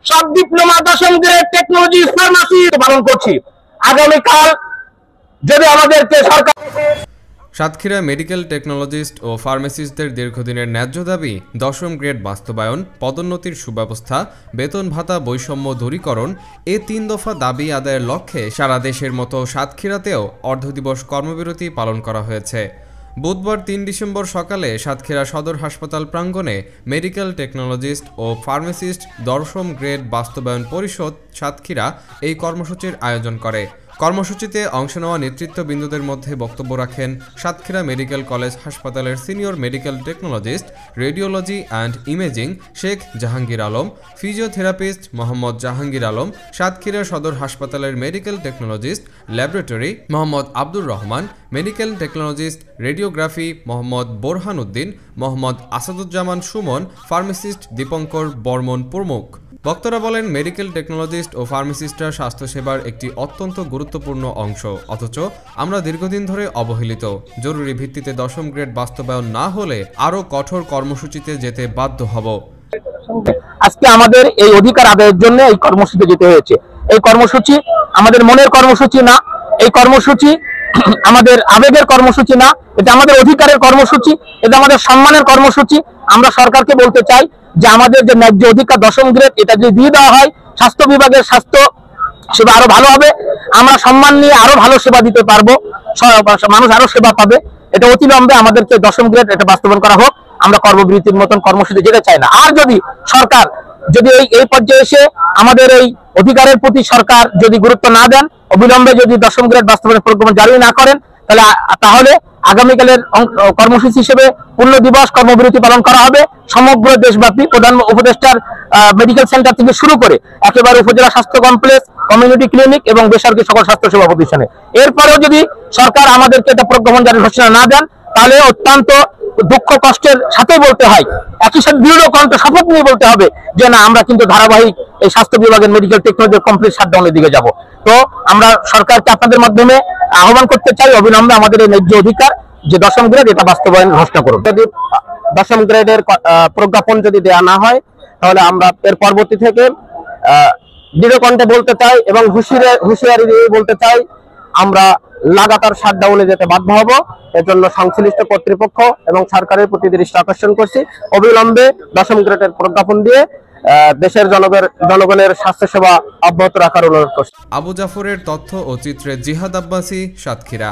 সব diploma 10ম grade technology pharmacy পালন করছি। আগামীকাল যদি আমাদেরকে সরকার সাতক্ষীরা মেডিকেল টেকনোলজিস্ট ও ফার্মাসিস্টদের দীর্ঘদিনের ন্যায্য দাবি 10ম গ্রেড বাস্তবায়ন, পদোন্নতির সুব্যবস্থা, বেতন ভাতা বৈষম্য দূরীকরণ এ 3 দফা দাবি আদায়ের লক্ষ্যে সারা দেশের মতো সাতক্ষীরাতেও অর্ধদিবস কর্মবিরতি পালন করা হয়েছে। বুধবার 3 ডিসেম্বর সকালে সাতক্ষীরা সদর হাসপাতাল প্রাঙ্গণে মেডিকেল টেকনোলজিস্ট ও ফার্মাসিস্ট 10ম গ্রেড বাস্তবায়ন পরিষদ সাতক্ষীরা এই কর্মসূচির আয়োজন করে। কর্মসূচিতে অংশ নেওয়া নেতৃত্ববৃন্দদের মধ্যে বক্তব্য রাখেন সাতক্ষীরা মেডিকেল কলেজ হাসপাতালের senior medical technologist, radiology and imaging Sheikh Jahangir Alam, physiotherapist Mohammad Jahangir Alam, Satkhira সদর হাসপাতালের medical technologist laboratory Mohammad Abdur Rahman, medical technologist radiography Mohammad Borhan Uddin, Mohammad Asaduzzaman Suman, pharmacist Dipankar Barman প্রমুখ। বক্তারা বলেন, মেডিকেল টেকনোলজিস্ট ও ফার্মাসিস্টরা স্বাস্থ্যসেবার একটি অত্যন্ত গুরুত্বপূর্ণ অংশ, অথচ আমরা দীর্ঘদিন ধরে অবহেলিত। জরুরি ভিত্তিতে 10ম গ্রেড বাস্তবায়ন না হলে আরও কঠোর কর্মসূচিতে যেতে বাধ্য হব। আজকে আমাদের এই অধিকার আদায়ের জন্য এই কর্মসূচিতে যেতে হয়েছে। এই কর্মসূচি আমাদের মনের কর্মসূচি না, এই কর্মসূচি আমাদের আবেগের কর্মসূচি না, এটা আমাদের অধিকারের কর্মসূচি, এটা আমাদের সম্মানের কর্মসূচি। আমরা সরকারকে বলতে চাই যে আমাদের যে ন্যায্য অধিকার 10ম গ্রেড এটা যদি দিয়ে দেওয়া হয়, স্বাস্থ্য বিভাগের স্বাস্থ্য সেবা আরো ভালো হবে, আমরা সম্মান নিয়ে আরো ভালো সেবা দিতে পারবো, মানুষ আরো সেবা পাবে। এটা অতিলম্বে আমাদেরকে 10ম গ্রেড এটা বাস্তবায়ন করা হোক। আমরা কর্মবিরতির মতন কর্মসূচি যেতে চাই না। আর যদি সরকার এই পর্যায়ে এসে আমাদের এই অধিকারের প্রতি সরকার যদি গুরুত্ব না দেন, অবিলম্বে যদি 10ম গ্রেড বাস্তবায়নের প্রোগ্রাম জারি না করেন, তাহলে আগামীকালের কর্মসূচি হিসেবে পূর্ণ দিবস কর্মবিরতি পালন করা হবে সমগ্র দেশব্যাপী। প্রধান উপদেষ্টার মেডিকেল সেন্টার থেকে শুরু করে একেবারে উপজেলা স্বাস্থ্য কমপ্লেক্স, কমিউনিটি ক্লিনিক এবং বেসরকারি সকল স্বাস্থ্য সেবা প্রতিষ্ঠানে। এরপরেও যদি সরকার আমাদেরকে এটা প্রজ্ঞাপন জারির ঘোষণা না দেন, তাহলে অত্যন্ত দুঃখ কষ্টের সাথে বলতে হয়, একই সাথে দৃঢ় কণ্ঠ শপথ নিয়ে বলতে হবে যে না, আমরা কিন্তু ধারাবাহিক এই স্বাস্থ্য বিভাগের মেডিকেল টেকনোলজি কমপ্লিট শাটডাউনের দিকে যাব। তো আমরা সরকারকে আপনাদের মাধ্যমে আহ্বান করতে চাই, অবিলম্বে আমাদের এই ন্যায্য অধিকার যে 10ম গ্রেড এটা বাস্তবায়ন ঘোষণা করুন। যদি 10ম গ্রেডের প্রজ্ঞাপন যদি দেওয়া না হয়, তাহলে আমরা এর পরবর্তী থেকে দৃঢ় কণ্ঠে বলতে চাই এবং হুঁশিয়ারি দিয়ে বলতে চাই, আমরা লাগাতার শাটডাউনে যেতে বাধ্য হব। এর জন্য সংশ্লিষ্ট কর্তৃপক্ষ এবং সরকারের প্রতি দৃষ্টি আকর্ষণ করছি, অবিলম্বে 10ম গ্রেডের প্রজ্ঞাপন দিয়ে দেশের জনগণের স্বাস্থ্যসেবা অব্যাহত রাখার অনুরোধ করছি। আবু জাফরের তথ্য ও চিত্রে জিহাদ আব্বাসী, সাতক্ষীরা।